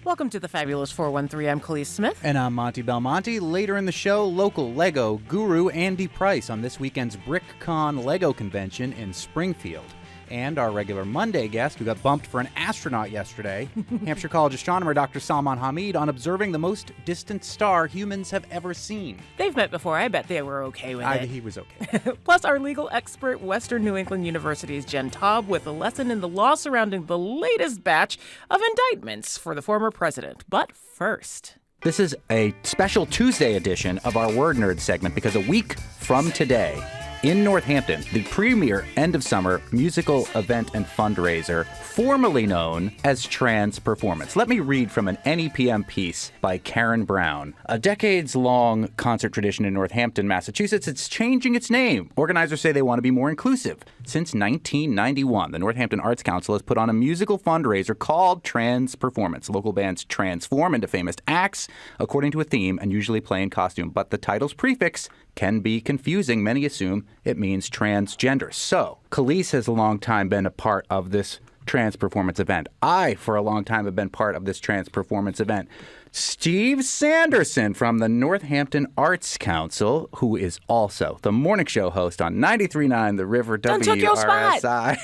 Welcome to the Fabulous 413. I'm Khalees Smith. And I'm Monte Belmonte. Later in the show, local Lego guru Andy Price on this weekend's BrickCon Lego convention in Springfield. And our regular Monday guest, who got bumped for an astronaut yesterday, Hampshire College astronomer Dr. Salman Hamid, on observing the most distant star humans have ever seen. They've met before. I bet they were okay with it. He was okay. Plus, our legal expert, Western New England University's Jen Taub, with a lesson in the law surrounding the latest batch of indictments for the former president. But first... This is a special Tuesday edition of our Word Nerd segment because a week from today, in Northampton, the premier end-of-summer musical event and fundraiser, formerly known as Trans Performance. Let me read from an NEPM piece by Karen Brown. A decades-long concert tradition in Northampton, Massachusetts, it's changing its name. Organizers say they want to be more inclusive. Since 1991, the Northampton Arts Council has put on a musical fundraiser called Trans Performance. Local bands transform into famous acts according to a theme and usually play in costume. But the title's prefix can be confusing. Many assume it means transgender. So, Khalees has a long time been a part of this trans performance event. I, for a long time, have been part of this trans performance event. Steve Sanderson from the Northampton Arts Council, who is also the morning show host on 93.9 The River WRSI.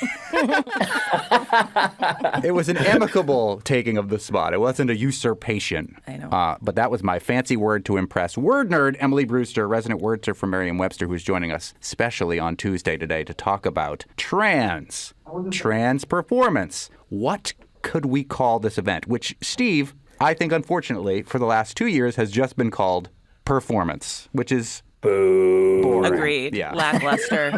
It was an amicable taking of the spot. It wasn't a usurpation. I know. But that was my fancy word to impress word nerd Emily Brewster, resident wordster from Merriam-Webster, who's joining us specially on Tuesday today to talk about trans performance. What could we call this event? Which, Steve, I think, unfortunately, for the last 2 years has just been called performance, which is boring. Agreed. Yeah. Lackluster.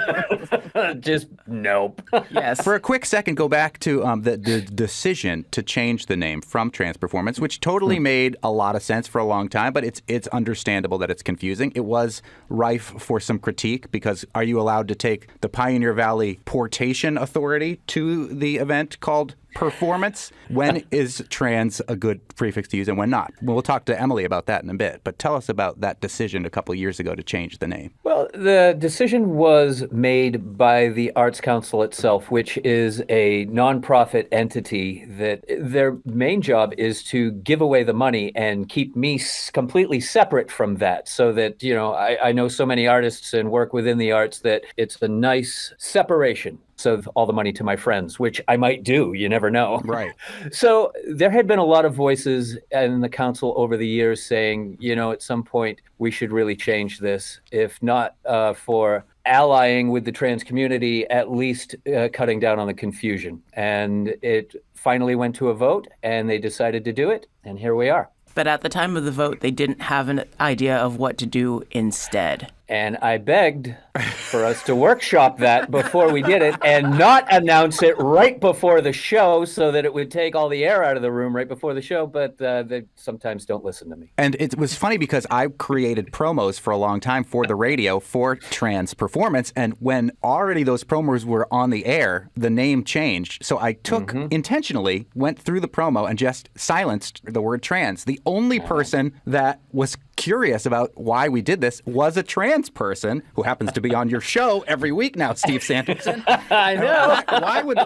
Just nope. Yes. For a quick second, go back to the decision to change the name from Trans Performance, which totally made a lot of sense for a long time, but it's understandable that it's confusing. It was rife for some critique because are you allowed to take the Pioneer Valley Portation Authority to the event called Performance? When is trans a good prefix to use and when not? Well, we'll talk to Emily about that in a bit, but tell us about that decision a couple of years ago to change the name. Well, the decision was made by the Arts Council itself, which is a nonprofit entity that their main job is to give away the money and keep me completely separate from that so that, you know, I know so many artists and work within the arts that it's a nice separation. So all the money to my friends, which I might do, you never know. Right. So there had been a lot of voices in the council over the years saying, you know, at some point we should really change this, if not for allying with the trans community, at least cutting down on the confusion. And it finally went to a vote and they decided to do it. And here we are. But at the time of the vote, they didn't have an idea of what to do instead. And I begged for us to workshop that before we did it and not announce it right before the show so that it would take all the air out of the room right before the show. But they sometimes don't listen to me. And it was funny because I created promos for a long time for the radio for Trans Performance. And when already those promos were on the air, the name changed. So I took intentionally went through the promo and just silenced the word trans. The only person that was curious about why we did this was a trans person who happens to be on your show every week now, Steve Sanderson. I know.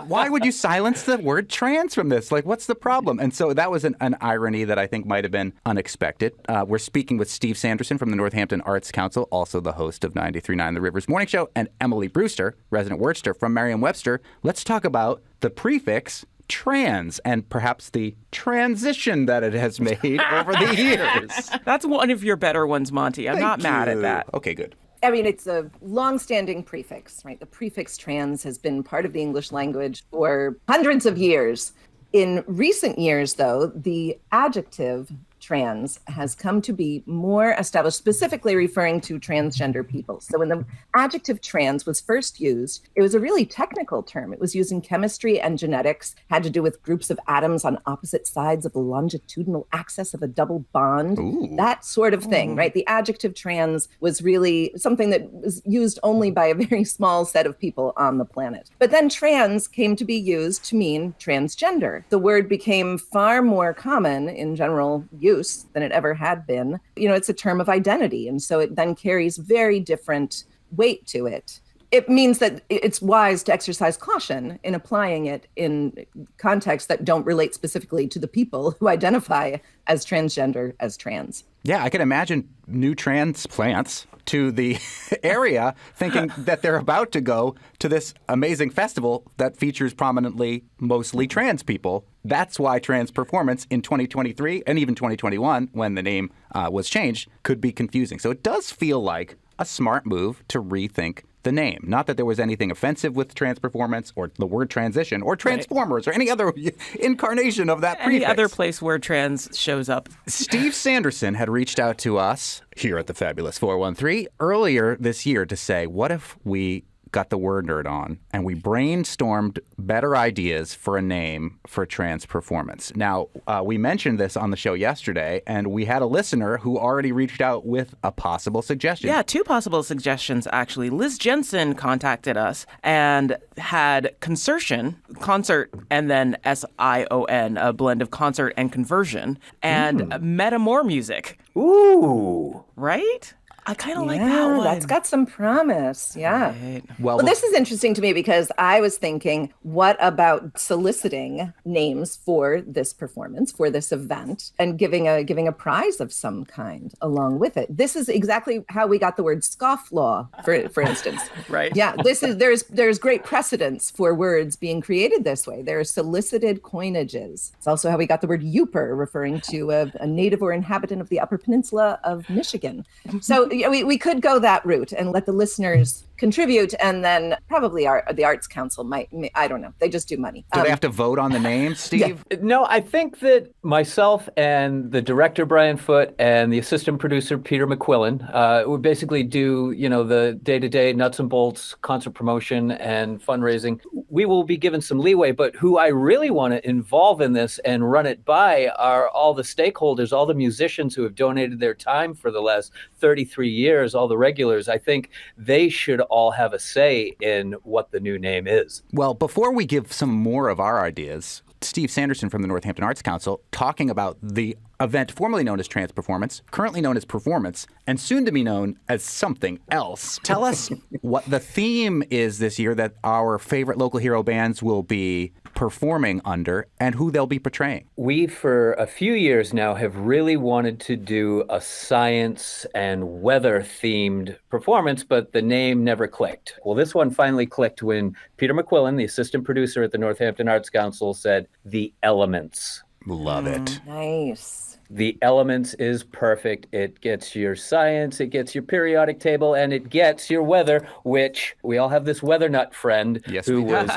Why would you silence the word trans from this? Like, what's the problem? And so that was an irony that I think might have been unexpected. We're speaking with Steve Sanderson from the Northampton Arts Council, also the host of 93.9 The River's Morning Show, and Emily Brewster, resident wordster from Merriam-Webster. Let's talk about the prefix trans and perhaps the transition that it has made over the years. That's one of your better ones, Monty. I'm not mad at that. Okay, good. I mean, it's a long-standing prefix, right? The prefix trans has been part of the English language for hundreds of years. In recent years, though, the adjective trans has come to be more established, specifically referring to transgender people. So when the adjective trans was first used, it was a really technical term. It was used in chemistry and genetics, had to do with groups of atoms on opposite sides of the longitudinal axis of a double bond, that sort of thing, right? The adjective trans was really something that was used only by a very small set of people on the planet. But then trans came to be used to mean transgender. The word became far more common in general use than it ever had been. You know, it's a term of identity. And so it then carries very different weight to it. it means that it's wise to exercise caution in applying it in contexts that don't relate specifically to the people who identify as transgender, as trans. Yeah, I can imagine new transplants to the area thinking that they're about to go to this amazing festival that features prominently mostly trans people. That's why trans performance in 2023 and even 2021, when the name was changed, could be confusing. So it does feel like a smart move to rethink the name. Not that there was anything offensive with trans performance or the word transition or transformers or any other incarnation of that prefix. Any other place where trans shows up. Steve Sanderson had reached out to us here at the Fabulous 413 earlier this year to say, what if we got the word nerd on and we brainstormed better ideas for a name for trans performance. Now, we mentioned this on the show yesterday, and we had a listener who already reached out with a possible suggestion. Yeah, 2 possible suggestions, actually. Liz Jensen contacted us and had concertion, concert, and then S-I-O-N, a blend of concert and conversion, and metamore music. Ooh. Right? I kind of like that one. That's got some promise. Yeah. Right. Well, This is interesting to me because I was thinking, what about soliciting names for this performance, for this event, and giving a prize of some kind along with it? This is exactly how we got the word scofflaw, for instance. Right. Yeah. There's great precedence for words being created this way. There are solicited coinages. It's also how we got the word youper, referring to a native or inhabitant of the Upper Peninsula of Michigan. So we could go that route and let the listeners contribute, and then probably the Arts Council might, I don't know, they just do money. do they have to vote on the name, Steve? No, I think that myself and the director, Brian Foote, and the assistant producer, Peter McQuillan, would basically do, the day-to-day nuts and bolts, concert promotion and fundraising. We will be given some leeway, but who I really want to involve in this and run it by are all the stakeholders, all the musicians who have donated their time for the last 33 years, all the regulars. I think they should all have a say in what the new name is. Well, before we give some more of our ideas, Steve Sanderson from the Northampton Arts Council talking about the event formerly known as Trans Performance, currently known as Performance, and soon to be known as something else. Tell us what the theme is this year that our favorite local hero bands will be performing under and who they'll be portraying. We, for a few years now, have really wanted to do a science and weather-themed performance, but the name never clicked. Well, this one finally clicked when Peter McQuillan, the assistant producer at the Northampton Arts Council, said, "The Elements." Love it. Nice. The Elements is perfect. It gets your science, it gets your periodic table, and it gets your weather, which we all have this weather nut friend who was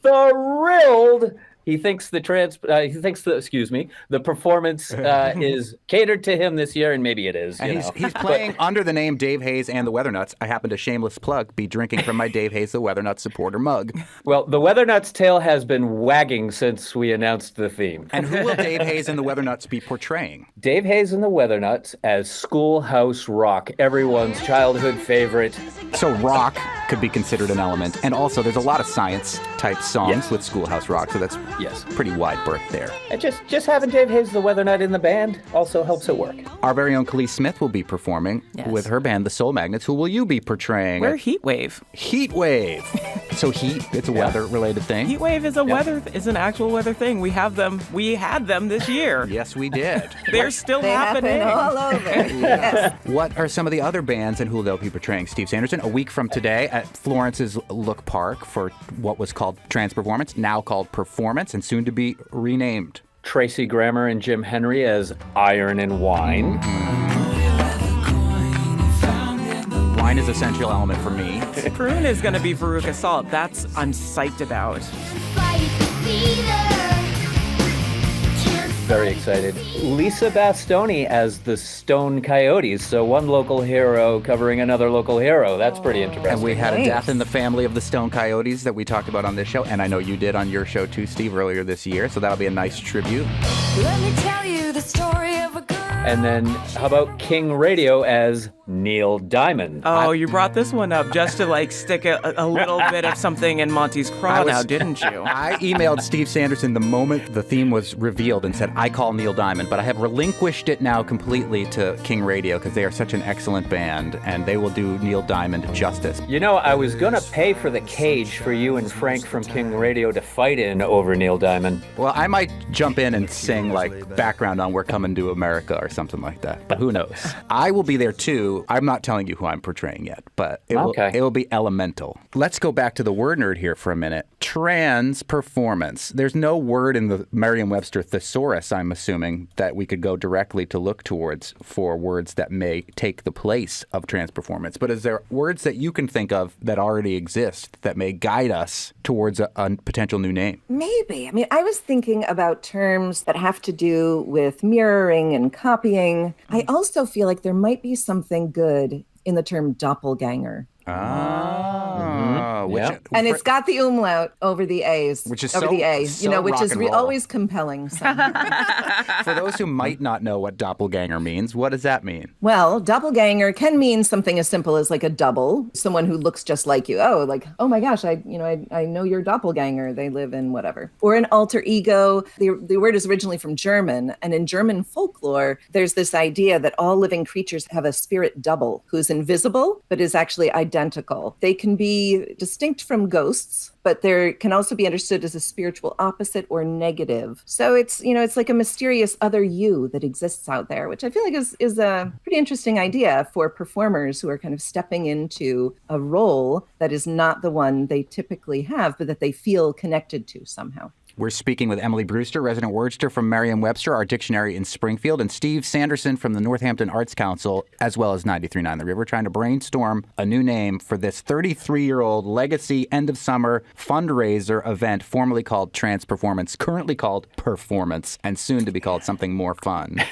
thrilled. He thinks the performance is catered to him this year, and maybe it is. And he's playing under the name Dave Hayes and the Weather Nuts. I happen to, shameless plug, be drinking from my Dave Hayes the Weather Nuts supporter mug. Well, the Weather Nuts tail has been wagging since we announced the theme. And who will Dave Hayes and the Weather Nuts be portraying? Dave Hayes and the Weather Nuts as Schoolhouse Rock, everyone's childhood favorite. So rock could be considered an element. And also, there's a lot of science-type songs with Schoolhouse Rock, so that's pretty wide berth there. And just having Dave Hayes the Weather Nut in the band also helps it work. Our very own Khalees Smith will be performing with her band, the Soul Magnets. Who will you be portraying? We're Heatwave. Heatwave. So heat, it's a weather-related thing. Heatwave is is an actual weather thing. We have them. We had them this year. Yes, we did. They're still They happening. happen all over. Yes. What are some of the other bands and who they'll be portraying? Steve Sanderson, a week from today at Florence's Look Park for what was called Trans Performance, now called Performance, and soon to be renamed. Tracy Grammer and Jim Henry as Iron and Wine. Wine is an essential element for me. Prune is going to be Veruca Salt. I'm psyched about. Very excited. Lisa Bastoni as the Stone Coyotes. So one local hero covering another local hero. That's pretty interesting. And we had a death in the family of the Stone Coyotes that we talked about on this show. And I know you did on your show too, Steve, earlier this year. So that'll be a nice tribute. Let me tell you the story of a girl. And then how about King Radio as Neil Diamond. Oh, you brought this one up just to like stick a little bit of something in Monty's craw now, didn't you? I emailed Steve Sanderson the moment the theme was revealed and said, I call Neil Diamond, but I have relinquished it now completely to King Radio because they are such an excellent band and they will do Neil Diamond justice. You know, I was going to pay for the cage for you and Frank from King Radio to fight in over Neil Diamond. Well, I might jump in and sing like background on We're Coming to America or something like that, but who knows? I will be there too. I'm not telling you who I'm portraying yet, but it will be elemental. Let's go back to the word nerd here for a minute. Trans performance. There's no word in the Merriam-Webster thesaurus, I'm assuming, that we could go directly to look towards for words that may take the place of trans performance. But is there words that you can think of that already exist that may guide us towards a potential new name? Maybe. I mean, I was thinking about terms that have to do with mirroring and copying. I also feel like there might be something good in the term doppelganger. And it's got the umlaut over the A's, which is over so, the A, so which is rock and roll. always compelling. For those who might not know what doppelganger means, what does that mean? Well, doppelganger can mean something as simple as like a double, someone who looks just like you. Oh, like, oh my gosh, I know your doppelganger. They live in whatever. Or an alter ego. The word is originally from German, and in German folklore, there's this idea that all living creatures have a spirit double who's invisible but is actually identical. They can be distinct from ghosts, but there can also be understood as a spiritual opposite or negative. So it's like a mysterious other you that exists out there, which I feel like is a pretty interesting idea for performers who are kind of stepping into a role that is not the one they typically have, but that they feel connected to somehow. We're speaking with Emily Brewster, resident wordster from Merriam-Webster, our dictionary in Springfield, and Steve Sanderson from the Northampton Arts Council, as well as 93.9 The River, trying to brainstorm a new name for this 33-year-old legacy end-of-summer fundraiser event formerly called Trans Performance, currently called Performance, and soon to be called something more fun.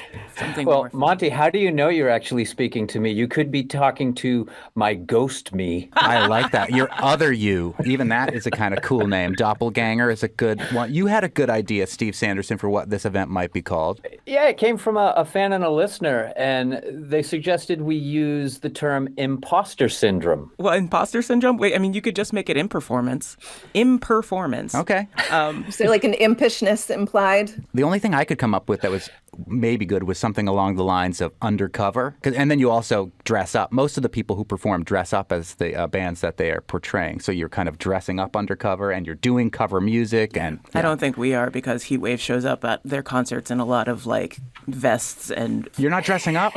Well, Monte, how do you know you're actually speaking to me? You could be talking to my ghost me. I like that. Your other you. Even that is a kind of cool name. Doppelganger is a good one. You had a good idea, Steve Sanderson, for what this event might be called. Yeah, it came from a fan and a listener, and they suggested we use the term imposter syndrome. Well, imposter syndrome? Wait, I mean, you could just make it imperformance. Imperformance. Okay. Is there like an impishness implied? The only thing I could come up with that was maybe good was something along the lines of undercover. And then you also dress up. Most of the people who perform dress up as the bands that they are portraying. So you're kind of dressing up undercover and you're doing cover music. And I don't think we are, because Heatwave shows up at their concerts in a lot of like vests and... You're not dressing up?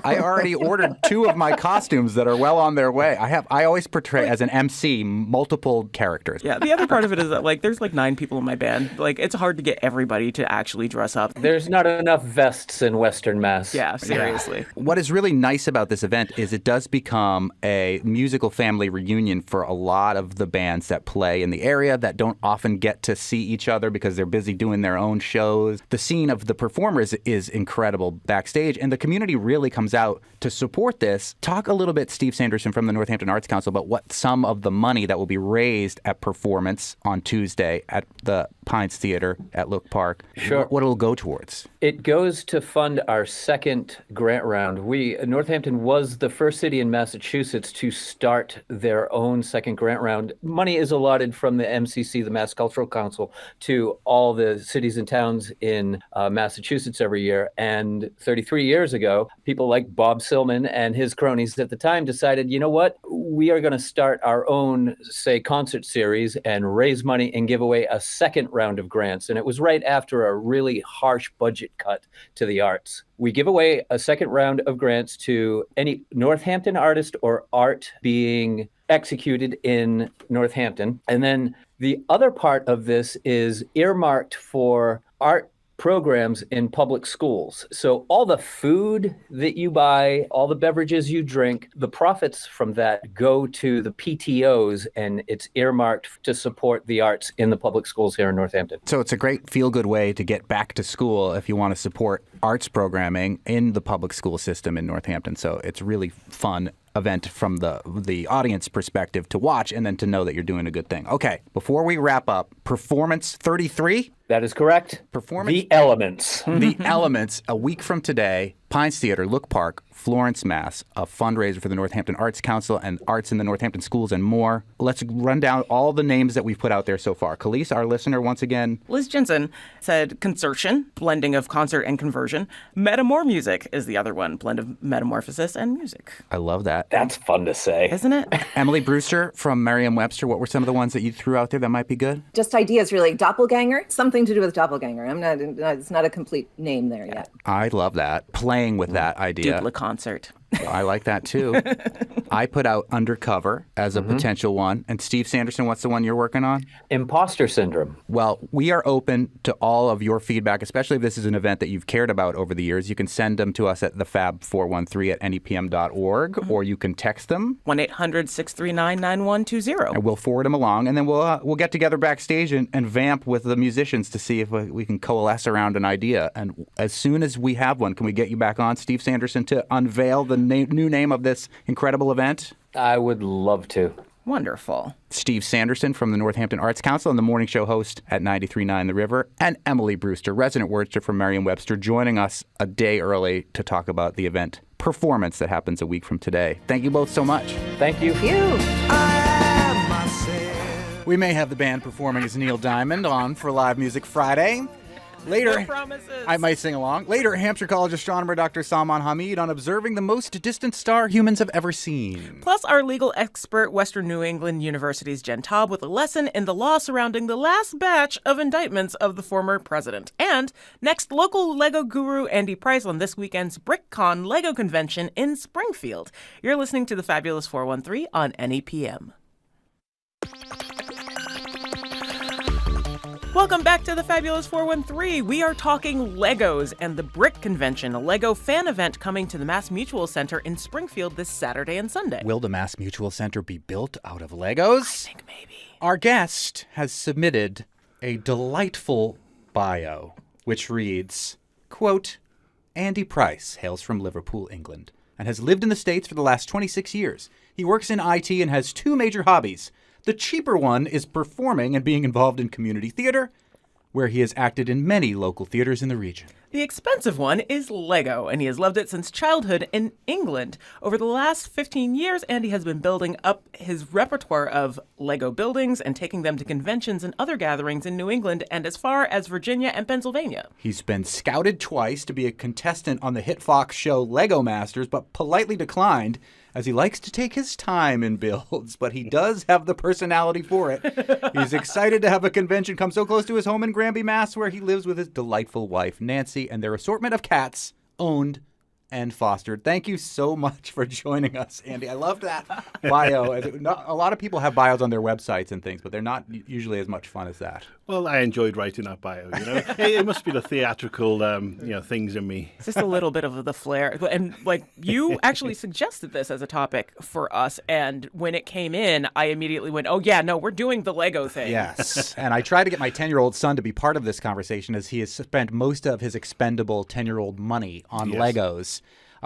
I already ordered 2 of my costumes that are well on their way. I always portray as an MC multiple characters. Yeah, the other part of it is that like there's like 9 people in my band. Like it's hard to get everybody to actually dress up. There's not enough vests in Western Mass. Yeah, seriously. What is really nice about this event is it does become a musical family reunion for a lot of the bands that play in the area that don't often get to see each other because they're busy doing their own shows. The scene of the performers is incredible backstage, and the community really comes out to support this. Talk a little bit, Steve Sanderson from the Northampton Arts Council, about what some of the money that will be raised at Performance on Tuesday at the Pines Theater at Look Park, Sure. What it'll go towards. It goes to fund our second grant round. Northampton was the first city in Massachusetts to start their own second grant round. Money is allotted from the MCC, the Mass Cultural Council, to all the cities and towns in Massachusetts every year. And 33 years ago, people like Bob Silman and his cronies at the time decided, you know what, we are going to start our own, say, concert series and raise money and give away a second round of grants. And it was right after a really harsh budget cut to the arts. We give away a second round of grants to any Northampton artist or art being executed in Northampton. And then the other part of this is earmarked for art programs in public schools. So all the food that you buy, all the beverages you drink, the profits from that go to the PTOs, and it's earmarked to support the arts in the public schools here in Northampton. So it's a great feel-good way to get back to school if you want to support arts programming in the public school system in Northampton. So it's really fun event from the audience perspective to watch and then to know that you're doing a good thing. Okay, before we wrap up, Performance 33? That is correct. Performance? The Elements. The Elements, a week from today, Pines Theater, Look Park, Florence, Mass, a fundraiser for the Northampton Arts Council and arts in the Northampton schools and more. Let's run down all the names that we've put out there so far. Khalees, our listener, once again. Liz Jensen said concertion, blending of concert and conversion. Metamor music is the other one, blend of metamorphosis and music. I love that. That's fun to say. Isn't it? Emily Brewster from Merriam-Webster, what were some of the ones that you threw out there that might be good? Just ideas, really. Doppelganger, something to do with doppelganger. It's not a complete name there yet. I love that. Playing with that idea. Dupla concert. I like that too. I put out Undercover as a potential one. And Steve Sanderson, what's the one you're working on? Imposter syndrome. Well, we are open to all of your feedback, especially if this is an event that you've cared about over the years. You can send them to us at thefab413@nepm.org, or you can text them. 1-800-639-9120. And we'll forward them along, and then we'll get together backstage and vamp with the musicians to see if we can coalesce around an idea. And as soon as we have one, can we get you back on, Steve Sanderson, to unveil the new name of this incredible event? I would love to. Wonderful. Steve Sanderson from the Northampton Arts Council and the morning show host at 93.9 The River, and Emily Brewster, resident wordster from Merriam-Webster, joining us a day early to talk about the event performance that happens a week from today. Thank you both so much. Thank you. We may have the band performing as Neil Diamond on for Live Music Friday. Later, No promises. I might sing along. Later, Hampshire College astronomer Dr. Salman Hamid on observing the most distant star humans have ever seen. Plus, our legal expert, Western New England University's Jen Taub, with a lesson in the law surrounding the last batch of indictments of the former president. And next, local Lego guru Andy Price on this weekend's BrickCon Lego convention in Springfield. You're listening to the Fabulous 413 on NEPM. Welcome back to the Fabulous 413. We are talking Legos and the Brick Convention, a Lego fan event coming to the Mass Mutual Center in Springfield this Saturday and Sunday. Will the Mass Mutual Center be built out of Legos? I think maybe. Our guest has submitted a delightful bio, which reads, quote, Andy Price hails from Liverpool, England, and has lived in the States for the last 26 years. He works in IT and has two major hobbies. The cheaper one is performing and being involved in community theater, where he has acted in many local theaters in the region. The expensive one is Lego, and he has loved it since childhood in England. Over the last 15 years, Andy has been building up his repertoire of Lego buildings and taking them to conventions and other gatherings in New England and as far as Virginia and Pennsylvania. He's been scouted twice to be a contestant on the hit Fox show Lego Masters, but politely declined, as he likes to take his time in builds, but he does have the personality for it. He's excited to have a convention come so close to his home in Granby, Mass., where he lives with his delightful wife, Nancy, and their assortment of cats, owned and fostered. Thank you so much for joining us, Andy. I love that bio. A lot of people have bios on their websites and things, but they're not usually as much fun as that. Well, I enjoyed writing that bio. It must be the theatrical, things in me. It's just a little bit of the flair. And you actually suggested this as a topic for us. And when it came in, I immediately went, oh, yeah, no, we're doing the Lego thing. Yes. And I tried to get my 10-year-old son to be part of this conversation, as he has spent most of his expendable 10-year-old money on Legos.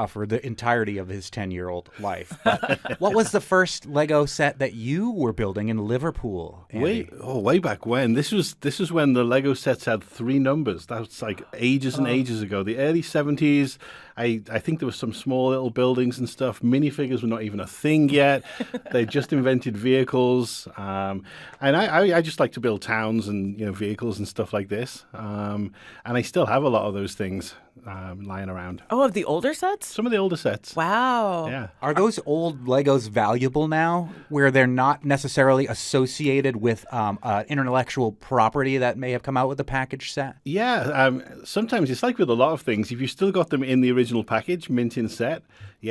For the entirety of his 10-year-old life. But what was the first Lego set that you were building in Liverpool, Andy? Way back when. This was when the Lego sets had 3 numbers. That was like ages and ages ago. The early 70s. I think there were some small little buildings and stuff. Minifigures were not even a thing yet. They just invented vehicles. And I just like to build towns and vehicles and stuff like this. And I still have a lot of those things lying around. Oh, of the older sets? Some of the older sets. Wow. Yeah. Are those old Legos valuable now, where they're not necessarily associated with intellectual property that may have come out with the package set? Yeah. Sometimes it's like with a lot of things. If you still got them in the original package, mint in set,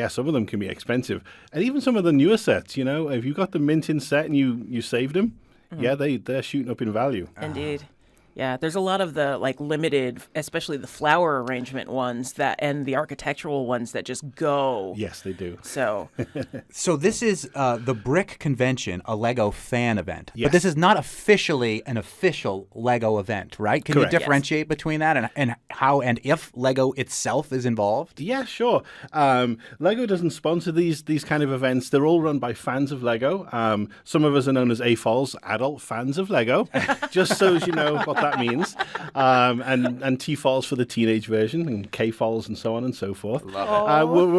some of them can be expensive. And even some of the newer sets, if you got the mint in set and you saved them, they're shooting up in value. Indeed. Yeah, there's a lot of the limited, especially the flower arrangement ones and the architectural ones that just go. Yes, they do. So this is the Brick Convention, a Lego fan event. Yes. But this is not officially an official Lego event, right? Can Correct. you differentiate between that and how and if Lego itself is involved? Yeah, sure. Lego doesn't sponsor these kind of events. They're all run by fans of Lego. Some of us are known as AFOLs, adult fans of Lego. Just so as you know what that means. And T falls for the teenage version, and K falls, and so on and so forth. We're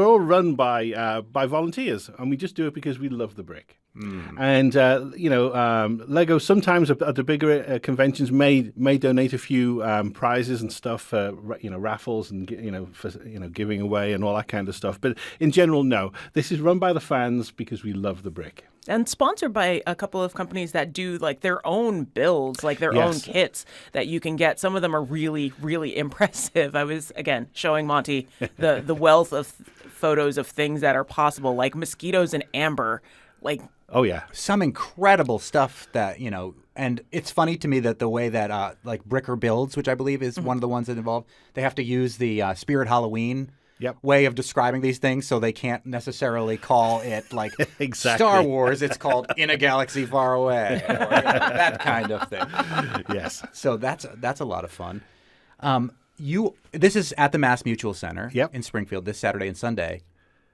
all run by volunteers, and we just do it because we love the brick. And Lego sometimes at the bigger conventions may donate a few prizes and stuff for raffles and giving away and all that kind of stuff. But in general, no. This is run by the fans because we love the brick. And sponsored by a couple of companies that do like their own builds, like their own kits that you can get. Some of them are really, really impressive. I was, again, showing Monte the wealth of photos of things that are possible, like mosquitoes in amber. Like, oh, yeah. Some incredible stuff that, and it's funny to me that the way that like Bricker builds, which I believe is one of the ones that involve, they have to use the Spirit Halloween way of describing these things, so they can't necessarily call it like exactly. Star Wars. It's called In a Galaxy Far Away, or that kind of thing. Yes. So that's a lot of fun. This is at the Mass Mutual Center in Springfield this Saturday and Sunday,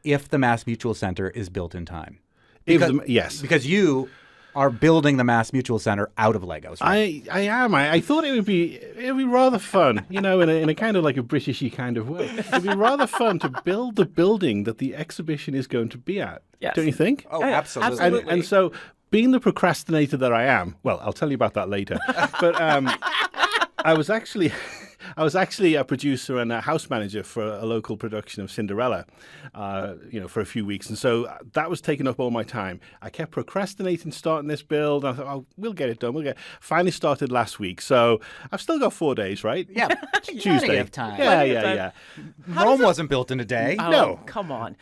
if the Mass Mutual Center is built in time. Yes. Because you are building the Mass Mutual Center out of Legos, right? I am. I thought it'd be rather fun, in a kind of like a Britishy kind of way. It'd be rather fun to build the building that the exhibition is going to be at. Yes. Don't you think? Oh, absolutely. And so, being the procrastinator that I am, well, I'll tell you about that later. But I was actually a producer and a house manager for a local production of Cinderella, for a few weeks. And so that was taking up all my time. I kept procrastinating starting this build. I thought, we'll get it done. Finally started last week. So I've still got 4 days, right? Yeah. Tuesday. Plenty of time. Yeah. Rome wasn't built in a day. Oh, No. Come on.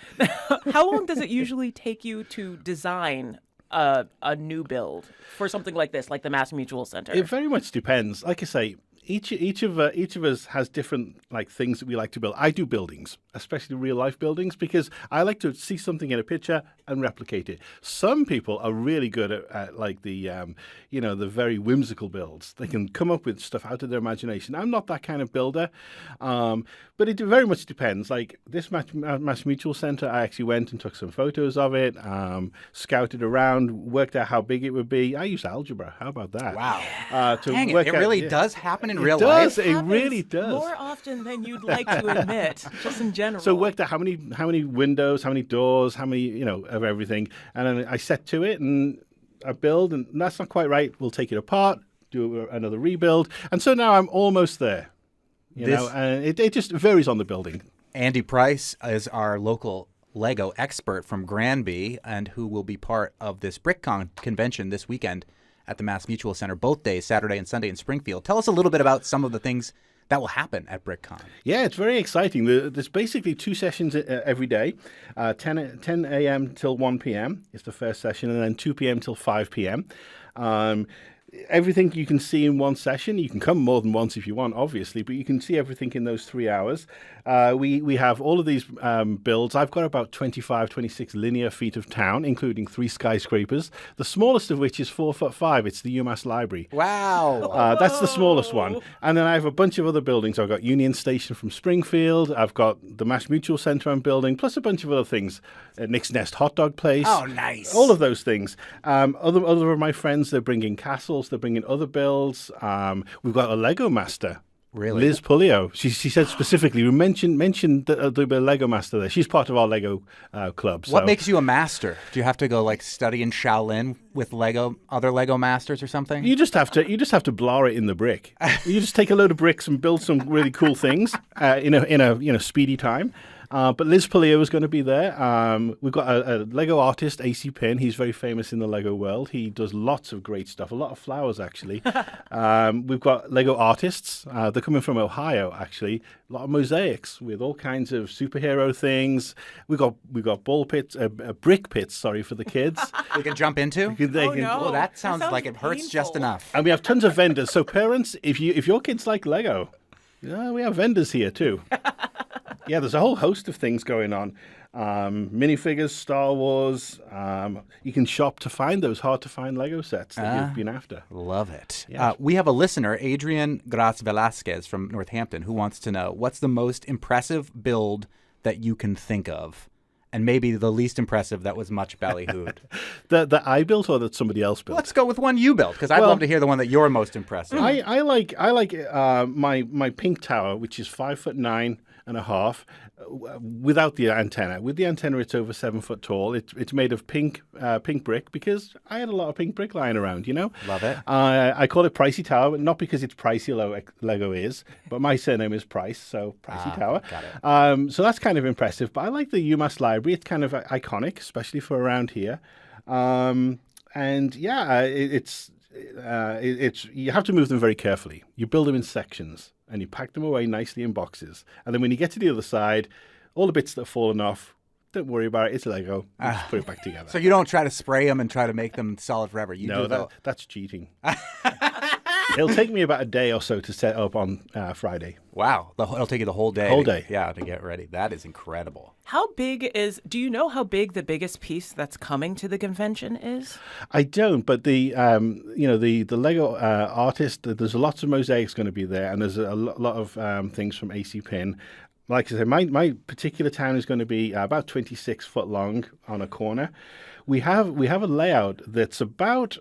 How long does it usually take you to design a new build for something like this, like the Mass Mutual Center? It very much depends. Like I say, each of us has different things that we like to build. I do buildings, especially real life buildings, because I like to see something in a picture and replicate it. Some people are really good at the very whimsical builds. They can come up with stuff out of their imagination. I'm not that kind of builder, but it very much depends. Like this Mass Mutual Center, I actually went and took some photos of it, scouted around, worked out how big it would be. I used algebra. How about that? Wow. Dang it really does happen in real life. life. It really does. More often than you'd like to admit, just in general. So worked out how many windows, how many doors, how many, of everything. And then I set to it and I build, and that's not quite right. We'll take it apart, do another rebuild. And so now I'm almost there. And it just varies on the building. Andy Price is our local Lego expert from Granby, and who will be part of this BrickCon convention this weekend at the Mass Mutual Center, both days, Saturday and Sunday in Springfield. Tell us a little bit about some of the things that will happen at BrickCon. Yeah, it's very exciting. There's basically 2 sessions every day, 10 a.m. till 1 p.m. is the first session, and then 2 p.m. till 5 p.m. Everything you can see in one session. You can come more than once if you want, obviously, but you can see everything in those 3 hours. We have all of these builds. I've got about 26 linear feet of town, including 3 skyscrapers, the smallest of which is 4'5". It's the UMass Library. Wow. That's the smallest one. And then I have a bunch of other buildings. I've got Union Station from Springfield. I've got the Mass Mutual Center I'm building, plus a bunch of other things. Nick's Nest Hot Dog Place. Oh, nice. All of those things. Other of my friends, they're bringing castles. They're bringing other builds. We've got a Lego master. Really? Liz Pulio. She said specifically, we mentioned there'll be a Lego master there. She's part of our Lego club. So. What makes you a master? Do you have to go study in Shaolin with other Lego masters or something? You just have to blar it in the brick. You just take a load of bricks and build some really cool things in a speedy time. But Liz Pulio is going to be there. We've got a Lego artist, AC Pin. He's very famous in the Lego world. He does lots of great stuff, a lot of flowers, actually. We've got Lego artists. They're coming from Ohio, actually. A lot of mosaics with all kinds of superhero things. We've got ball pits, brick pits, for the kids. They can jump into? No. That sounds like it hurts just enough. And we have tons of vendors. So parents, if your kids like Lego, we have vendors here too. Yeah, there's a whole host of things going on. Minifigures, Star Wars. You can shop to find those hard-to-find Lego sets that you've been after. Love it. Yeah. We have a listener, Adrian Graz Velasquez from Northampton, who wants to know, what's the most impressive build that you can think of? and maybe the least impressive that was much ballyhooed? That I built or that somebody else built? Let's go with one you built, because I'd love to hear the one that you're most impressed with. I like my pink tower, which is 5'9.5", without the antenna. With the antenna, it's over 7 foot tall. It's made of pink brick because I had a lot of pink brick lying around. Love it. I call it Pricey Tower, but not because it's pricey. Lego is, but my surname is Price, so Pricey Tower. Got it. So that's kind of impressive. But I like the UMass Library. It's kind of iconic, especially for around here. And yeah, it's you have to move them very carefully. You build them in sections and you pack them away nicely in boxes. And then when you get to the other side, all the bits that have fallen off, don't worry about it. It's Lego. You just put it back together. So you don't try to spray them and try to make them solid forever. That's cheating. It'll take me about a day or so to set up on Friday. Wow. It'll take you the whole day. Whole day. Yeah, to get ready. That is incredible. Do you know how big the biggest piece that's coming to the convention is? I don't, but the Lego artist, there's lots of mosaics going to be there, and there's a lot of things from AC Pin. Like I said, my particular town is going to be about 26 foot long on a corner. We have a layout that's about,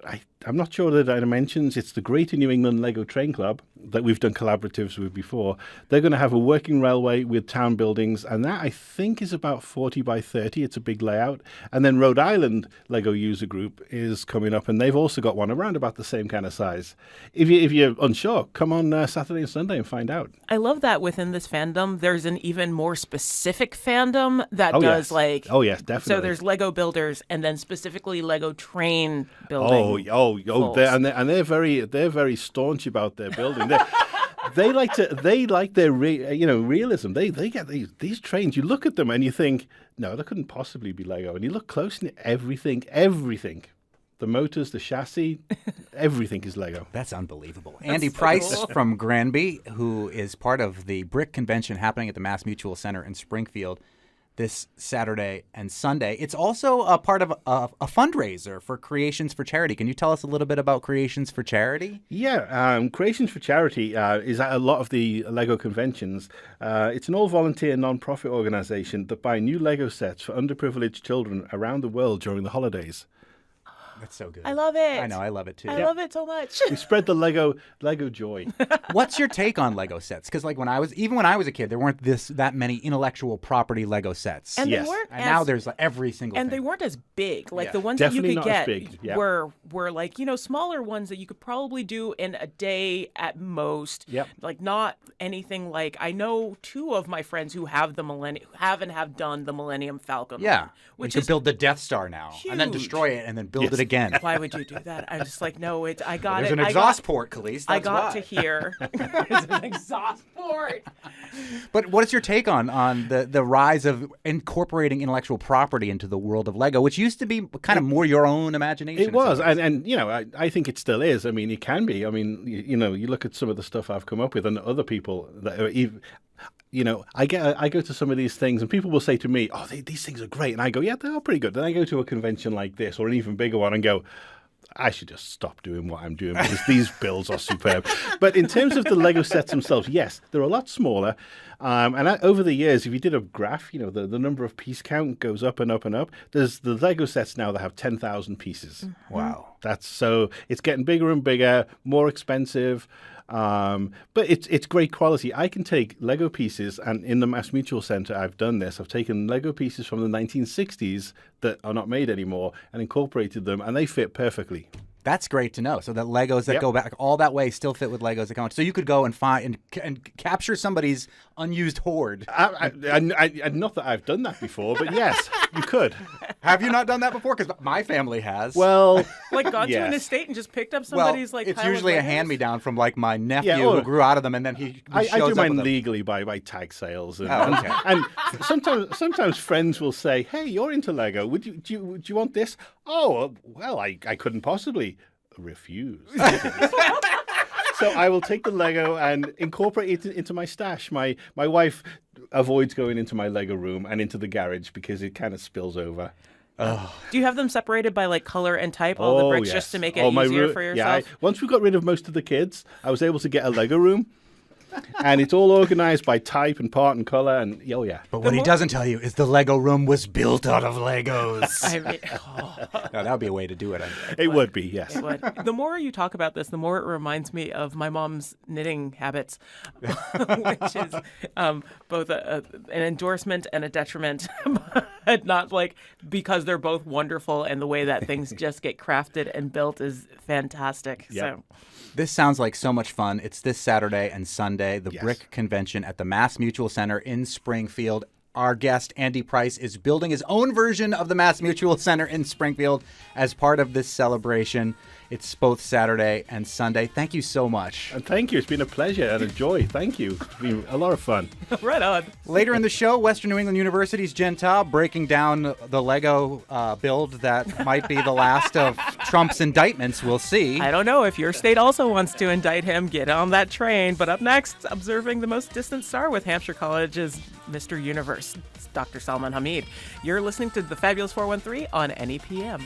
I'm not sure the dimensions. It's the Greater New England Lego Train Club that we've done collaboratives with before. They're going to have a working railway with town buildings, and that I think is about 40 by 30. It's a big layout. And then Rhode Island Lego User Group is coming up, and they've also got one around about the same kind of size. If you're unsure, come on Saturday and Sunday and find out. I love that within this fandom, there's an even more specific fandom that does like... Oh, yes, definitely. So there's Lego builders and then specifically Lego train building. They're very staunch about their building. They like their realism. They get these trains. You look at them and you think, no, that couldn't possibly be Lego. And you look close and everything, the motors, the chassis, everything is Lego. That's unbelievable. Andy Price from Granby, who is part of the Brick Convention happening at the Mass Mutual Center in Springfield this Saturday and Sunday. It's also a part of a fundraiser for Creations for Charity. Can you tell us a little bit about Creations for Charity? Yeah, Creations for Charity is at a lot of the Lego conventions. It's an all-volunteer non-profit organization that buy new Lego sets for underprivileged children around the world during the holidays. That's so good. I love it. I know, I love it too. I love it so much. We spread the Lego joy. What's your take on Lego sets? Because like when I was a kid, there weren't that many intellectual property Lego sets. And yes. they weren't now there's like every single and thing. they weren't as big. Like the ones Definitely that you not could as get big. Yeah. were like, smaller ones that you could probably do in a day at most. Yep. Like not anything like I know two of my friends who have have done the Millennium Falcon. Yeah. One, which you is could build the Death Star now and then huge. destroy it and then build it again. Why would you do that? I'm just like, no, I got There's it. an exhaust port, Khalees. I That's got why. to hear. There's an exhaust port. But what is your take on the rise of incorporating intellectual property into the world of Lego, which used to be kind of more your own imagination? It was, and I think it still is. I mean, it can be. I mean, you look at some of the stuff I've come up with, and other people that are even. I go to some of these things and people will say to me, "Oh, these things are great," and I go, "Yeah, they are pretty good." Then I go to a convention like this or an even bigger one and go, I should just stop doing what I'm doing because these builds are superb. But in terms of the Lego sets themselves, yes, they're a lot smaller. And over the years, if you did a graph, the number of piece count goes up and up and up. There's the Lego sets now that have 10,000 pieces. Mm-hmm. Wow. It's getting bigger and bigger, more expensive. But it's great quality. I can take Lego pieces, and in the Mass Mutual Center, I've done this. I've taken Lego pieces from the 1960s that are not made anymore and incorporated them, and they fit perfectly. That's great to know. So that Legos that go back all that way still fit with Legos that come. So you could go and find and capture somebody's unused hoard. I not that I've done that before, but yes, you could. Have you not done that before? Because my family has. Well, like gone to yes. an estate and just picked up somebody's it's pile usually of a Legos? hand-me-down from like my nephew who grew out of them, and then he I shows do up mine with them. legally by tag sales, and, okay. and sometimes friends will say, "Hey, you're into Lego. Would you want this?" Oh, well, I couldn't possibly refuse. So I will take the Lego and incorporate it into my stash. My wife avoids going into my Lego room and into the garage because it kind of spills over. Do you have them separated by like color and type, all the bricks, yes. just to make it easier for yourself? Yeah, once we got rid of most of the kids, I was able to get a Lego room. And it's all organized by type and part and color. And oh, yeah. But what he doesn't tell you is the Lego room was built out of Legos. I mean, No, that would be a way to do it. I think. It would be, yes. it would. The more you talk about this, the more it reminds me of my mom's knitting habits, which is both an endorsement and a detriment, but not like because they're both wonderful and the way that things just get crafted and built is fantastic. Yep. So. This sounds like so much fun. It's this Saturday and Sunday, the Yes. Brick Convention at the Mass Mutual Center in Springfield. Our guest, Andy Price, is building his own version of the Mass Mutual Center in Springfield as part of this celebration. It's both Saturday and Sunday. Thank you so much. And thank you. It's been a pleasure and a joy. Thank you. It's been a lot of fun. Right on. Later in the show, Western New England University's Jen Taub breaking down the Lego build that might be the last of Trump's indictments. We'll see. I don't know if your state also wants to indict him. Get on that train. But up next, observing the most distant star with Hampshire College is Mr. Universe. It's Dr. Salman Hamid. You're listening to the Fabulous 413 on NEPM.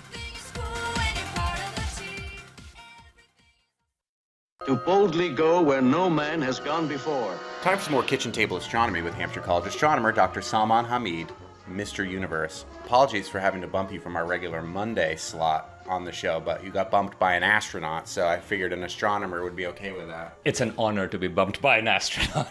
To boldly go where no man has gone before. Time for some more kitchen table astronomy with Hampshire College astronomer Dr. Salman Hamid, Mr. Universe. Apologies for having to bump you from our regular Monday slot on the show, but you got bumped by an astronaut, so I figured an astronomer would be okay with that. It's an honor to be bumped by an astronaut.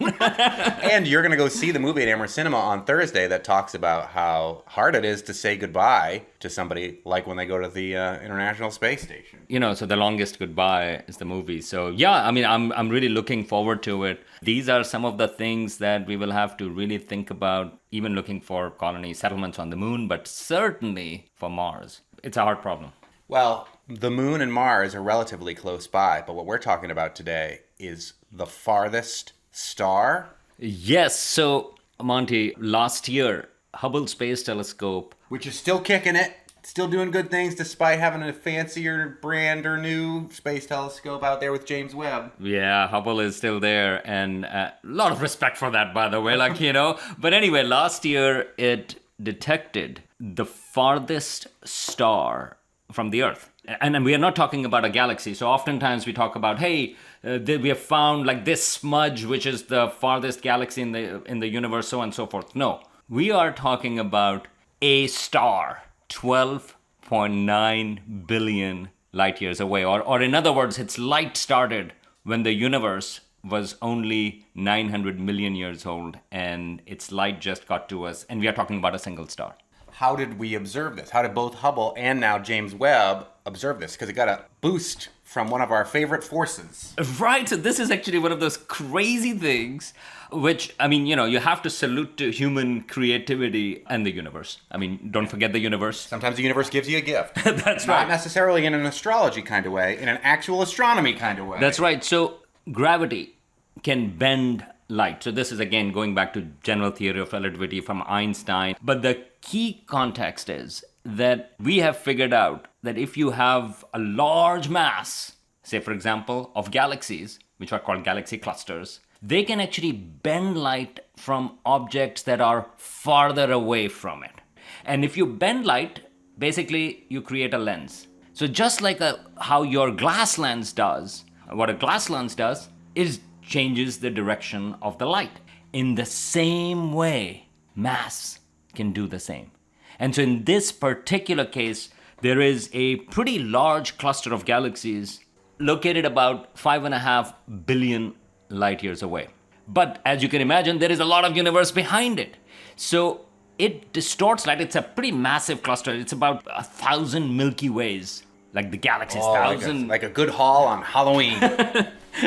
And you're going to go see the movie at Amherst Cinema on Thursday that talks about how hard it is to say goodbye to somebody like when they go to the International Space Station. You know, so The Longest Goodbye is the movie. So yeah, I mean, I'm really looking forward to it. These are some of the things that we will have to really think about, even looking for colony settlements on the moon, but certainly for Mars. It's a hard problem. Well, the moon and Mars are relatively close by, but what we're talking about today is the farthest star. Yes, so Monte, last year, Hubble Space Telescope, Which is still kicking it, still doing good things despite having a fancier brand or new space telescope out there with James Webb. yeah, Hubble is still there, and a lot of respect for that, by the way, like, you know. But anyway, last year it detected the farthest star from the Earth. And we are not talking about a galaxy. So oftentimes we talk about, hey, we have found like this smudge, which is the farthest galaxy in the universe, so on and so forth. No, we are talking about a star, 12.9 billion light years away. Or in other words, its light started when the universe was only 900 million years old, and its light just got to us. And we are talking about a single star. How did we observe this? How did both Hubble and now James Webb observe this? Because it got a boost from one of our favorite forces. Right, so this is actually one of those crazy things which, I mean, you know, you have to salute to human creativity and the universe. I mean, don't forget the universe. Sometimes the universe gives you a gift. That's Not right. necessarily in an astrology kind of way, in an actual astronomy kind of way. That's right. So gravity can bend light. So this is again going back to general theory of relativity from Einstein. But the key context is that we have figured out that if you have a large mass, say for example, of galaxies, which are called galaxy clusters, they can actually bend light from objects that are farther away from it. And if you bend light, basically you create a lens. So just like how your glass lens does, what a glass lens does is changes the direction of the light. In the same way, mass can do the same. And so in this particular case, there is a pretty large cluster of galaxies located about 5.5 billion light years away. But as you can imagine, there is a lot of universe behind it. So it distorts light. It's a pretty massive cluster. It's about 1,000 Milky Ways, like the galaxies, 1,000. Like a good haul on Halloween.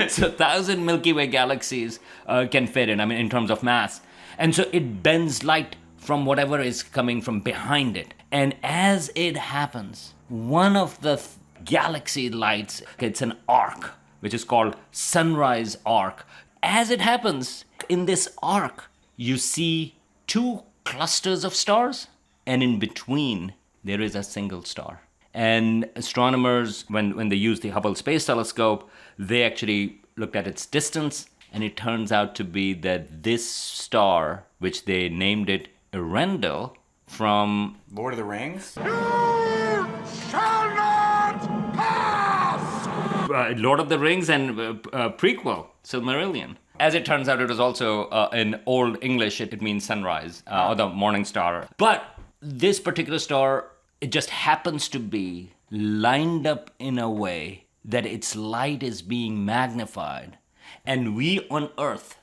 So 1,000 Milky Way galaxies can fit in, I mean, in terms of mass. And so it bends light from whatever is coming from behind it. And as it happens, one of the galaxy lights, it's an arc, which is called sunrise arc. As it happens, in this arc, you see two clusters of stars, and in between, there is a single star. And astronomers, when they used the Hubble Space Telescope, they actually looked at its distance, and it turns out to be that this star, which they named it Earendel, from Lord of the Rings? Lord of the Rings and prequel, Silmarillion. As it turns out, it was also in Old English, it means sunrise or the morning star. But this particular star, it just happens to be lined up in a way that its light is being magnified, and we on Earth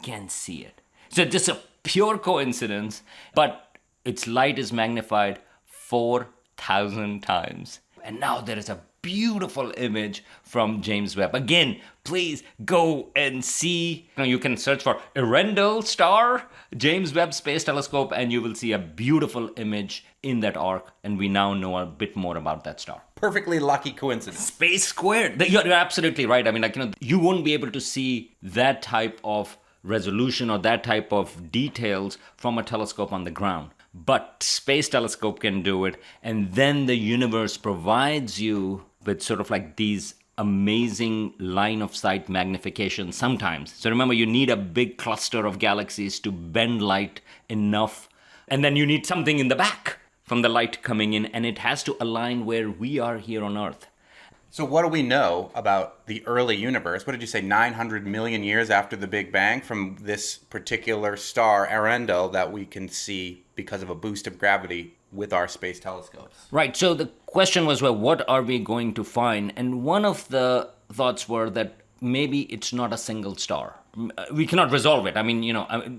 can see it. So just a pure coincidence, but its light is magnified 4,000 times. And now there is a beautiful image from James Webb. Again, please go and see. You can search for Earendel star, James Webb Space Telescope, and you will see a beautiful image in that arc. And we now know a bit more about that star. Perfectly lucky coincidence. Space squared. You're absolutely right. I mean, you won't be able to see that type of resolution or that type of details from a telescope on the ground. But space telescope can do it, and then the universe provides you with sort of like these amazing line of sight magnification sometimes. So remember, you need a big cluster of galaxies to bend light enough, and then you need something in the back from the light coming in, and it has to align where we are here on Earth. So what do we know about the early universe? What did you say, 900 million years after the Big Bang, from this particular star, Earendel, that we can see because of a boost of gravity with our space telescopes? Right. So the question was, well, what are we going to find? And one of the thoughts were that maybe it's not a single star. We cannot resolve it. I mean,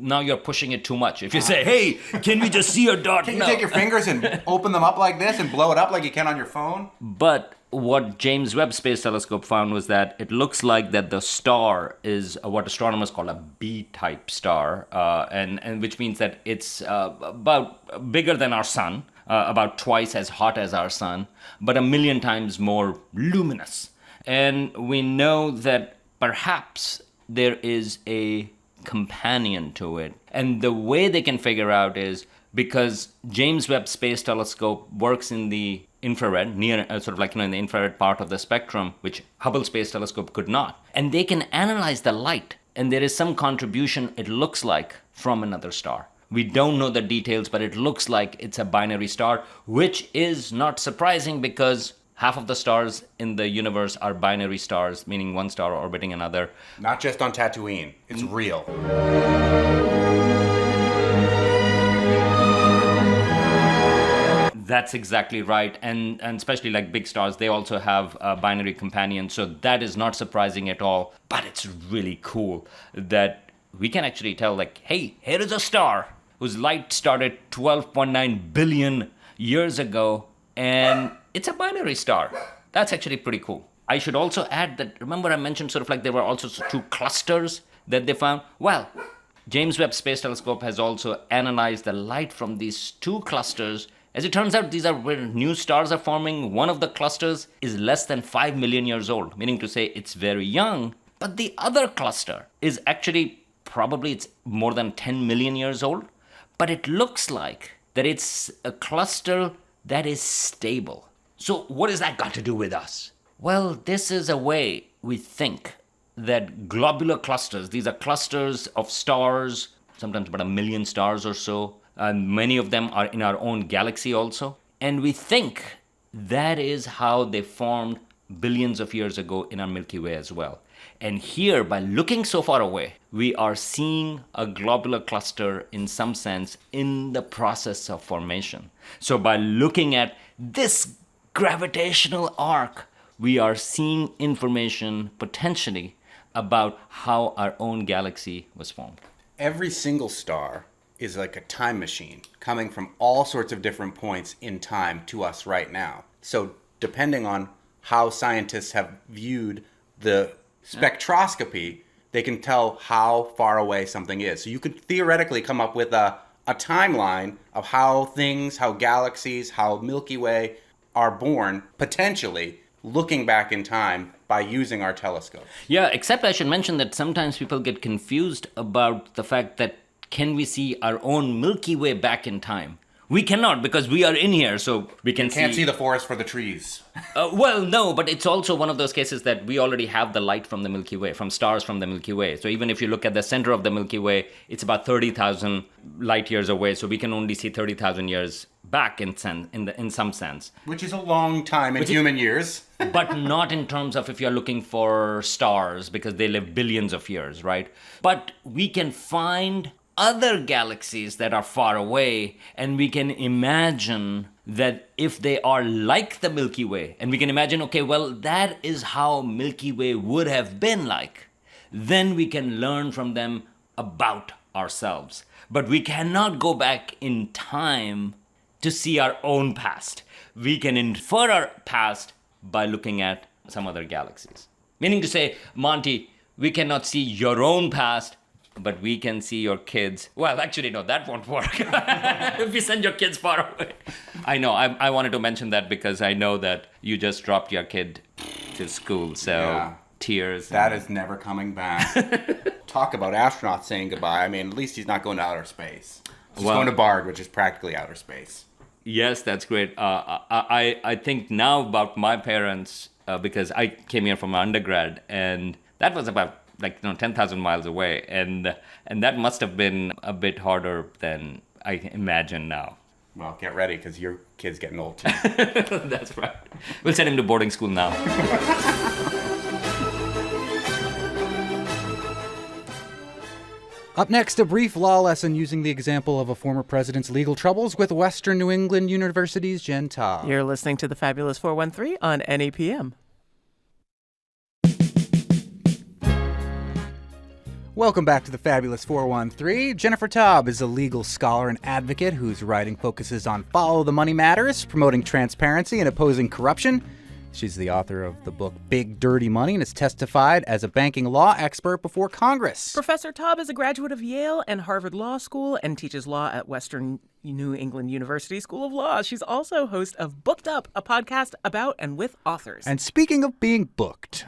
now you're pushing it too much. If you say, hey, can we just see a dot? Can you take your fingers and open them up like this and blow it up like you can on your phone? But what James Webb Space Telescope found was that it looks like that the star is what astronomers call a B-type star, and which means that it's about bigger than our sun, about twice as hot as our sun, but 1,000,000 times more luminous. And we know that perhaps there is a companion to it. And the way they can figure out is because James Webb Space Telescope works in the infrared, near sort of like in the infrared part of the spectrum, which Hubble Space Telescope could not. And they can analyze the light, and there is some contribution, it looks like, from another star. We don't know the details, but it looks like it's a binary star, which is not surprising because half of the stars in the universe are binary stars, meaning one star orbiting another. Not just on Tatooine. It's real. That's exactly right. And especially like big stars, they also have a binary companion. So that is not surprising at all. But it's really cool that we can actually tell, like, hey, here is a star whose light started 12.9 billion years ago, and it's a binary star. That's actually pretty cool. I should also add that, remember I mentioned sort of like there were also 2 clusters that they found? Well, James Webb Space Telescope has also analyzed the light from these 2 clusters. As it turns out, these are where new stars are forming. One of the clusters is less than 5 million years old, meaning to say it's very young. But the other cluster is actually probably it's more than 10 million years old. But it looks like that it's a cluster that is stable. So what has that got to do with us? Well, this is a way we think that globular clusters, these are clusters of stars, sometimes about 1 million stars or so, and many of them are in our own galaxy also. And we think that is how they formed billions of years ago in our Milky Way as well. And here, by looking so far away, we are seeing a globular cluster in some sense in the process of formation. So by looking at this gravitational arc, we are seeing information potentially about how our own galaxy was formed. Every single star is like a time machine coming from all sorts of different points in time to us right now. So depending on how scientists have viewed the spectroscopy, they can tell how far away something is. So you could theoretically come up with a timeline of how galaxies, how Milky Way are born, potentially looking back in time by using our telescope. Yeah, except I should mention that sometimes people get confused about the fact that can we see our own Milky Way back in time? We cannot, because we are in here, so we can Can't see the forest for the trees. Well, no, but it's also one of those cases that we already have the light from the Milky Way, from stars from the Milky Way. So even if you look at the center of the Milky Way, it's about 30,000 light years away, so we can only see 30,000 years back in some sense. Which is a long time in human years. But not in terms of if you're looking for stars, because they live billions of years, right? But we can find other galaxies that are far away, and we can imagine that if they are like the Milky Way, and we can imagine, okay, well, that is how Milky Way would have been like, then we can learn from them about ourselves. But we cannot go back in time to see our own past. We can infer our past by looking at some other galaxies. Meaning to say, Monte, we cannot see your own past, but we can see your kids. Well, actually, no, that won't work. If you send your kids far away. I know, I wanted to mention that because I know that you just dropped your kid to school, so tears. That is never coming back. Talk about astronauts saying goodbye. I mean, at least he's not going to outer space. He's going to Bard, which is practically outer space. Yes, that's great. I think now about my parents, because I came here from undergrad, and that was about 10,000 miles away, and that must have been a bit harder than I imagine now. Well, get ready, because your kid's getting old too. That's right. We'll send him to boarding school now. Up next, a brief law lesson using the example of a former president's legal troubles with Western New England University's Jen Taub. You're listening to the Fabulous 413 on NEPM. Welcome back to the Fabulous 413. Jennifer Taub is a legal scholar and advocate whose writing focuses on follow the money matters, promoting transparency and opposing corruption. She's the author of the book Big Dirty Money and has testified as a banking law expert before Congress. Professor Taub is a graduate of Yale and Harvard Law School and teaches law at Western New England University School of Law. She's also host of Booked Up, a podcast about and with authors. And speaking of being booked,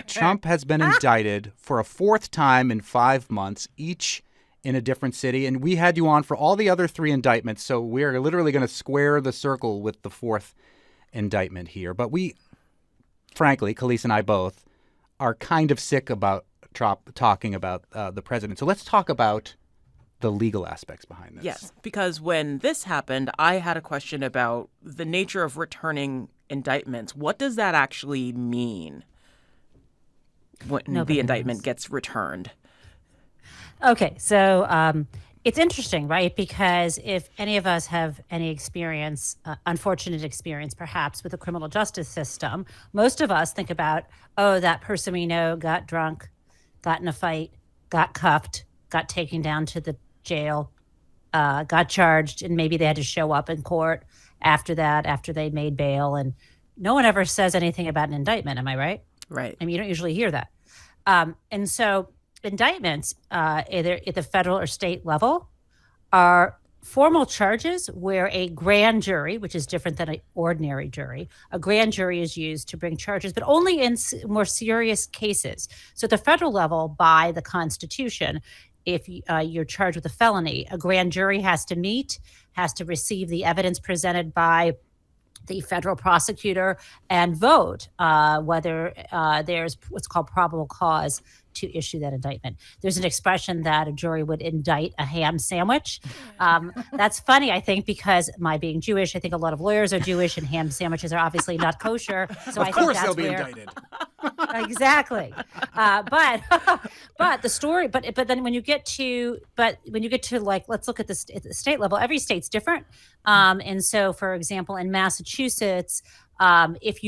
Trump has been indicted for a fourth time in 5 months, each in a different city. And we had you on for all the other 3 indictments, so we're literally going to square the circle with the 4th indictment here. But frankly, Khalees and I both are kind of sick about talking about the president. So let's talk about the legal aspects behind this. Yes, because when this happened, I had a question about the nature of returning indictments. What does that actually mean when the indictment gets returned? Okay, so it's interesting, right? Because if any of us have any experience, unfortunate experience perhaps, with the criminal justice system, most of us think about, oh, that person we know got drunk, got in a fight, got cuffed, got taken down to the jail, got charged, and maybe they had to show up in court after that, after they made bail. And no one ever says anything about an indictment, am I right? Right. I mean, you don't usually hear that. And so indictments, either at the federal or state level, are formal charges where a grand jury, which is different than an ordinary jury, a grand jury is used to bring charges, but only in more serious cases. So at the federal level, by the Constitution, if you're charged with a felony, a grand jury has to meet, has to receive the evidence presented by the federal prosecutor and vote whether there's what's called probable cause to issue that indictment. There's an expression that a jury would indict a ham sandwich. That's funny, I think, because my being Jewish, I think a lot of lawyers are Jewish and ham sandwiches are obviously not kosher. So of course they'll be indicted. Exactly. But the story, but then when you get to like, let's look at this at the state level, every state's different. And so, for example, in Massachusetts, if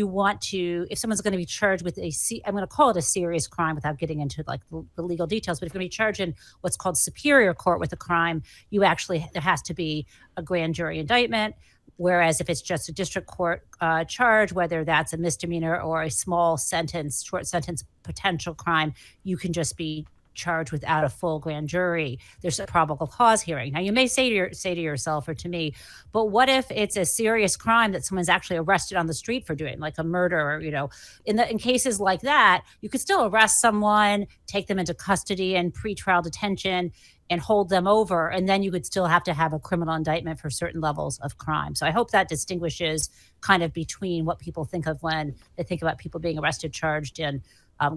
someone's going to be charged with I'm going to call it a serious crime without getting into like the legal details, but if you're going to be charged in what's called superior court with a crime, there has to be a grand jury indictment. Whereas if it's just a district court charge, whether that's a misdemeanor or a short sentence potential crime, you can just be charged without a full grand jury. There's a probable cause hearing. Now, you may say to yourself or to me, but what if it's a serious crime that someone's actually arrested on the street for doing, like a murder, or, in cases like that, you could still arrest someone, take them into custody and pretrial detention and hold them over, and then you would still have to have a criminal indictment for certain levels of crime. So I hope that distinguishes kind of between what people think of when they think about people being arrested, charged, and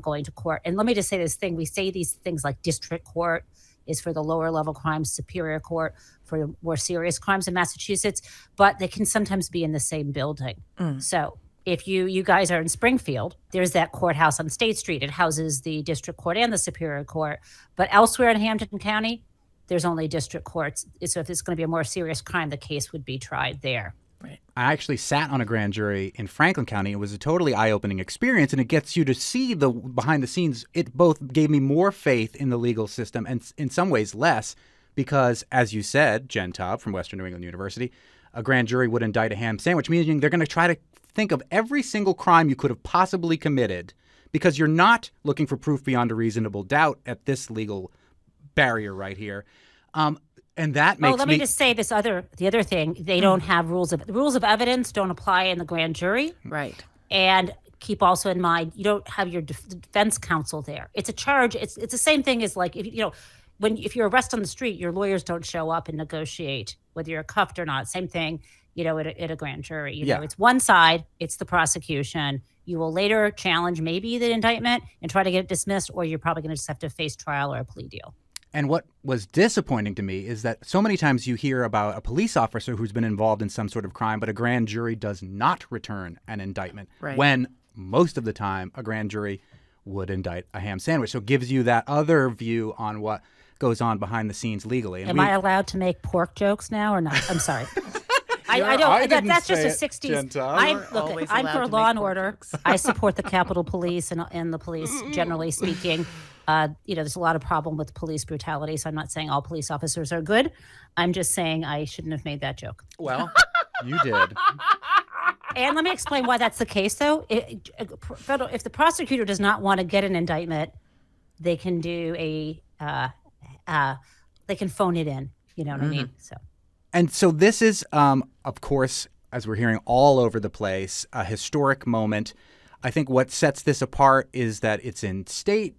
going to court. And let me just say this thing. We say these things like district court is for the lower level crimes, Superior Court for the more serious crimes in Massachusetts, but they can sometimes be in the same building. So if you guys are in Springfield, there's that courthouse on State Street. It houses the district court and the Superior Court. But elsewhere in Hampden County, there's only district courts. So if it's going to be a more serious crime, the case would be tried there. Right. I actually sat on a grand jury in Franklin County. It was a totally eye-opening experience, and it gets you to see the behind the scenes. It both gave me more faith in the legal system and in some ways less, because, as you said, Jen Taub from Western New England University, a grand jury would indict a ham sandwich, meaning they're going to try to think of every single crime you could have possibly committed, because you're not looking for proof beyond a reasonable doubt at this legal barrier right here. And that makes let me just say the other thing, they don't have rules of evidence don't apply in the grand jury. Right. And keep also in mind, you don't have your defense counsel there. It's a charge. It's the same thing as like, if you're arrested on the street, your lawyers don't show up and negotiate whether you're cuffed or not. Same thing, at a grand jury. You know, it's one side, it's the prosecution. You will later challenge maybe the indictment and try to get it dismissed, or you're probably going to just have to face trial or a plea deal. And what was disappointing to me is that so many times you hear about a police officer who's been involved in some sort of crime, but a grand jury does not return an indictment, when most of the time a grand jury would indict a ham sandwich. So it gives you that other view on what goes on behind the scenes legally. And Am I allowed to make pork jokes now or not? I'm sorry. I don't. That's just a 60s. I'm for law and order. I support the Capitol Police and the police, generally speaking. There's a lot of problem with police brutality, so I'm not saying all police officers are good. I'm just saying I shouldn't have made that joke. Well, you did. And let me explain why that's the case, though. If the prosecutor does not want to get an indictment, they can do they can phone it in. You know what I mean? So this is, of course, as we're hearing all over the place, a historic moment. I think what sets this apart is that it's in state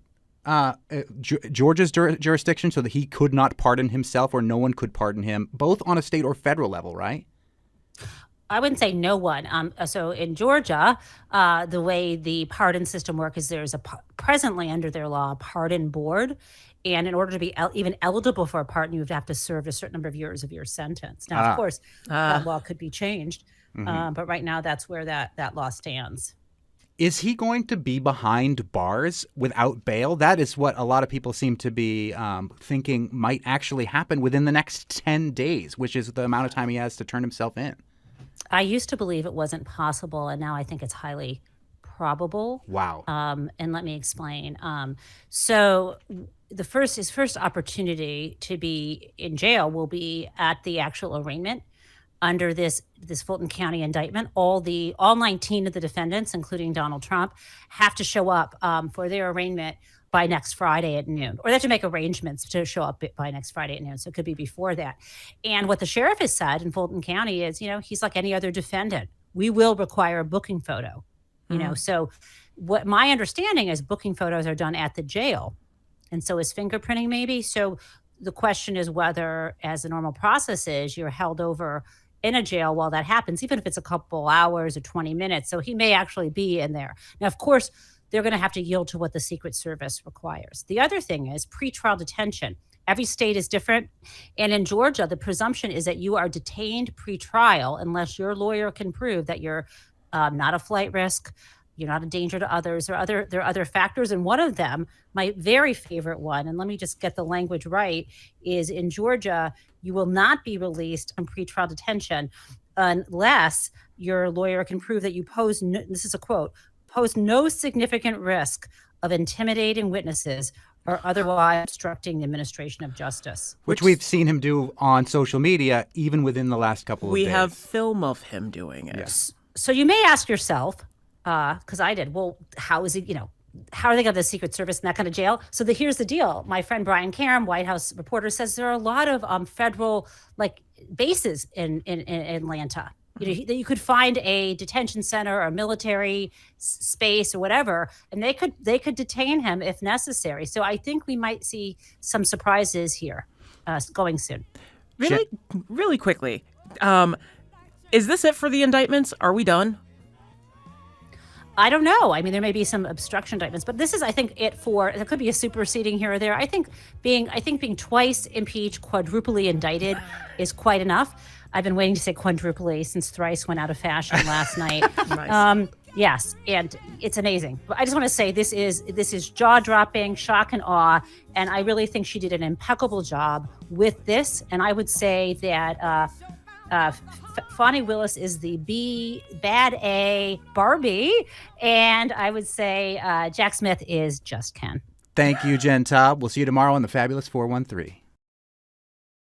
Georgia's jurisdiction, so that he could not pardon himself, or no one could pardon him, both on a state or federal level, right? I wouldn't say no one. So in Georgia, the way the pardon system works is there's presently under their law a pardon board. And in order to be even eligible for a pardon, you would have to serve a certain number of years of your sentence. Now, of course, that law could be changed. But right now, that's where that law stands. Is he going to be behind bars without bail? That is what a lot of people seem to be thinking might actually happen within the next 10 days, which is the amount of time he has to turn himself in. I used to believe it wasn't possible, and now I think it's highly probable. Wow. And let me explain. So his first opportunity to be in jail will be at the actual arraignment under this Fulton County indictment. All 19 of the defendants, including Donald Trump, have to show up for their arraignment by next Friday at noon, or they have to make arrangements to show up by next Friday at noon. So it could be before that. And what the sheriff has said in Fulton County is, he's like any other defendant. We will require a booking photo, So what my understanding is, booking photos are done at the jail. And so is fingerprinting maybe. So the question is whether, as the normal process is, you're held over in a jail while that happens, even if it's a couple hours or 20 minutes. So he may actually be in there. Now, of course, they're going to have to yield to what the Secret Service requires. The other thing is pretrial detention. Every state is different. And in Georgia, the presumption is that you are detained pretrial unless your lawyer can prove that you're not a flight risk, you're not a danger to others, there are other factors. And one of them, my very favorite one, and let me just get the language right, is in Georgia, you will not be released from pretrial detention unless your lawyer can prove that you this is a quote, pose no significant risk of intimidating witnesses or otherwise obstructing the administration of justice. Which we've seen him do on social media, even within the last couple of days. We have film of him doing it. Yes. So you may ask yourself, because I did, well, how is he, how are they going to have the Secret Service in that kind of jail? So here's the deal. My friend Brian Karam, White House reporter, says there are a lot of federal bases in Atlanta. That you could find a detention center or a military space or whatever, and they could detain him if necessary. So I think we might see some surprises here going soon. Really quickly, is this it for the indictments? Are we done? I don't know. I mean, there may be some obstruction indictments, but this is, I think, there could be a superseding here or there. I think being twice impeached, quadruply indicted is quite enough. I've been waiting to say quadruply since thrice went out of fashion last night. Nice. Yes, and it's amazing. But I just want to say this is jaw-dropping, shock and awe, and I really think she did an impeccable job with this. And I would say that Fani Willis is the bad A Barbie, and I would say Jack Smith is just Ken. Thank you, Jen Taub. We'll see you tomorrow on the Fabulous 413.